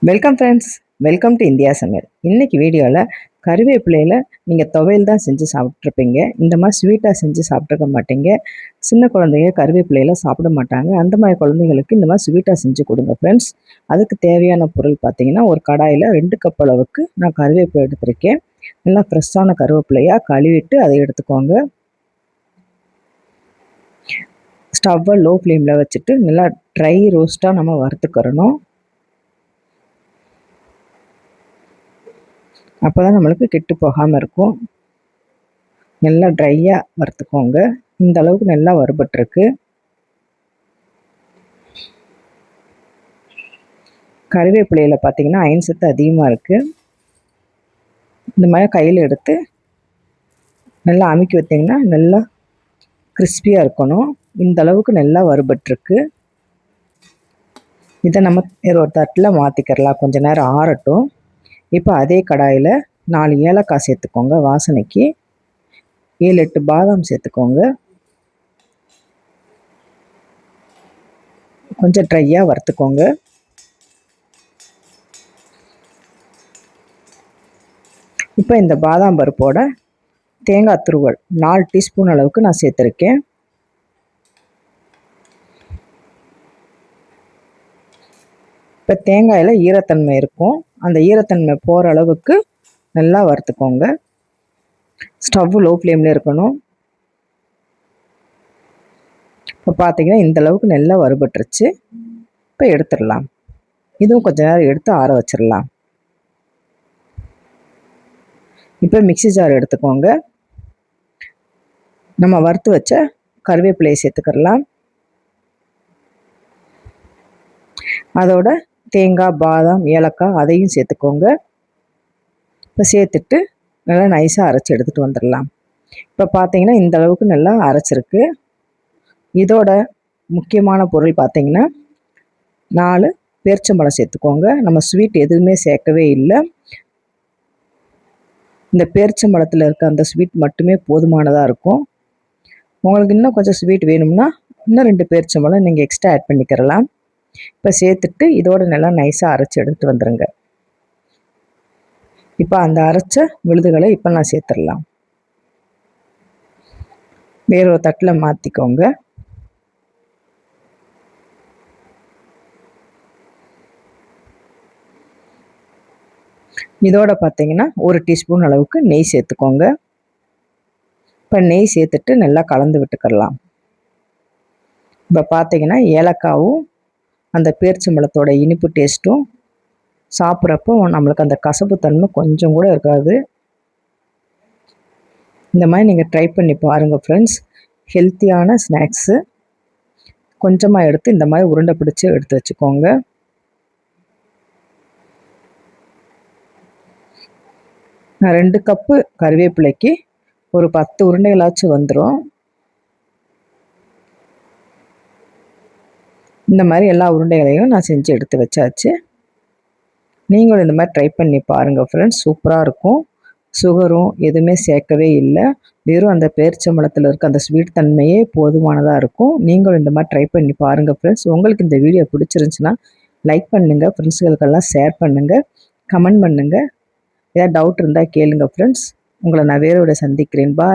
Welcome friends, welcome to India சமையல். இன்னைக்கு வீடியோவில் கருவேப்பிலையில் நீங்கள் துவையல் தான் செஞ்சு சாப்பிட்ருப்பீங்க. இந்த மாதிரி ஸ்வீட்டாக செஞ்சு சாப்பிட்ருக்க மாட்டீங்க. சின்ன குழந்தைங்க கருவேப்பிலையில் சாப்பிட மாட்டாங்க. அந்த மாதிரி குழந்தைங்களுக்கு இந்த மாதிரி ஸ்வீட்டாக செஞ்சு கொடுங்க ஃப்ரெண்ட்ஸ். அதுக்கு தேவையான பொருள் பார்த்தீங்கன்னா, ஒரு கடாயில் 2 கப் அளவுக்கு நான் கருவேப்பிலை எடுத்திருக்கேன். நல்லா ஃப்ரெஷ்ஷான கருவேப்பிலையாக கழுவிட்டு அதை எடுத்துக்கோங்க. ஸ்டவ்வை லோ ஃப்ளேமில் வச்சுட்டு நல்லா ட்ரை ரோஸ்ட்டாக நம்ம வறுத்துக்கிறணும். அப்போ தான் நம்மளுக்கு கெட்டு போகாமல் இருக்கும். நல்லா ட்ரையாக வறுத்துக்கோங்க. இந்த அளவுக்கு நல்லா வறுபட்டுருக்கு. கருவேப்பிலையில் பார்த்தீங்கன்னா அயன் சத்து அதிகமாக இருக்குது. இந்த மாதிரி கையில் எடுத்து நல்லா அமுக்கி வைத்திங்கன்னா நல்லா கிறிஸ்பியாக இருக்கணும். இந்த அளவுக்கு நல்லா வறுபட்டுருக்கு. இதை நம்ம ஒரு தட்டில் மாற்றிக்கிறலாம். கொஞ்சம் நேரம் ஆறட்டும். இப்போ அதே கடாயில் 4 ஏலக்காய் சேர்த்துக்கோங்க. வாசனைக்கு 7-8 பாதாம் சேர்த்துக்கோங்க. கொஞ்சம் ட்ரையாக வறுத்துக்கோங்க. இப்போ இந்த பாதாம் பருப்போட தேங்காய் துருவல் 4 டீஸ்பூன் அளவுக்கு நான் சேர்த்துருக்கேன். இப்போ தேங்காயில் ஈரத்தன்மை இருக்கும். அந்த ஈரத்தன்மை போகிற அளவுக்கு நல்லா வறுத்துக்கோங்க. ஸ்டவ் லோ ஃப்ளேமில் இருக்கணும். இப்போ பார்த்தீங்கன்னா இந்த அளவுக்கு நல்லா வறுபட்டுருச்சு. இப்போ எடுத்துடலாம். இதுவும் கொஞ்சம் நேரம் எடுத்து ஆற வச்சிடலாம். இப்போ மிக்ஸி ஜார் எடுத்துக்கோங்க. நம்ம வறுத்து வச்ச கருவேப்பிலையை சேர்த்துக்கலாம். அதோட தேங்காய், பாதாம், ஏலக்காய் அதையும் சேர்த்துக்கோங்க. இப்போ சேர்த்துட்டு நல்லா நைஸாக அரைச்சி எடுத்துகிட்டு வந்துடலாம். இப்போ பார்த்தீங்கன்னா இந்த அளவுக்கு நல்லா அரைச்சிருக்கு. இதோட முக்கியமான பொருள் பார்த்தீங்கன்னா 4 பேரிச்சம்பழம் சேர்த்துக்கோங்க. நம்ம ஸ்வீட் எதுவுமே சேர்க்கவே இல்லை. இந்த பேரிச்சம்பழத்தில் இருக்க அந்த ஸ்வீட் மட்டுமே போதுமானதாக இருக்கும். உங்களுக்கு இன்னும் கொஞ்சம் ஸ்வீட் வேணும்னா இன்னும் 2 பேரிச்சம்பழம் நீங்கள் எக்ஸ்ட்ரா ஆட் பண்ணிக்கிறலாம். இப்போ சேர்த்துட்டு இதோட நல்லா நைஸாக அரைச்சி எடுத்துகிட்டு வந்துடுங்க. இப்போ அந்த அரைச்ச விழுதுகளை இப்போ நான் சேர்த்துடலாம். வேற ஒரு தட்டில் மாற்றிக்கோங்க. இதோட பார்த்தீங்கன்னா 1 டீஸ்பூன் அளவுக்கு நெய் சேர்த்துக்கோங்க. இப்போ நெய் சேர்த்துட்டு நல்லா கலந்து விட்டுக்கலாம். இப்போ பார்த்தீங்கன்னா ஏலக்காவும் அந்த பேரிச்சம்பழத்தோட இனிப்பு டேஸ்ட்டும் சாப்பிட்றப்போ நம்மளுக்கு அந்த கசப்பு தன்மை கொஞ்சம் கூட இருக்காது. இந்த மாதிரி நீங்கள் ட்ரை பண்ணி பாருங்கள் ஃப்ரெண்ட்ஸ். ஹெல்த்தியான ஸ்நாக்ஸு கொஞ்சமாக எடுத்து இந்த மாதிரி உருண்டை பிடிச்சி எடுத்து வச்சுக்கோங்க. நான் 2 கப்பு கருவேப்பிலைக்கு ஒரு 10 உருண்டைகளாச்சும் வந்துடும். இந்த மாதிரி எல்லா உருண்டைகளையும் நான் செஞ்சு எடுத்து வச்சாச்சு. நீங்களும் இந்த மாதிரி ட்ரை பண்ணி பாருங்கள் ஃப்ரெண்ட்ஸ். சூப்பராக இருக்கும். சுகரும் எதுவுமே சேர்க்கவே இல்லை. வெறும் அந்த பேரிச்சம்பழத்தில் இருக்க அந்த ஸ்வீட் தன்மையே போதுமானதாக இருக்கும். நீங்களும் இந்த மாதிரி ட்ரை பண்ணி பாருங்கள் ஃப்ரெண்ட்ஸ். உங்களுக்கு இந்த வீடியோ பிடிச்சிருந்துச்சுன்னா லைக் பண்ணுங்கள், ஃப்ரெண்ட்ஸுகளுக்கெல்லாம் ஷேர் பண்ணுங்கள், கமெண்ட் பண்ணுங்கள். ஏதாவது டவுட் இருந்தால் கேளுங்கள் ஃப்ரெண்ட்ஸ். உங்களை நான் வேறோட சந்திக்கிறேன். பாய்.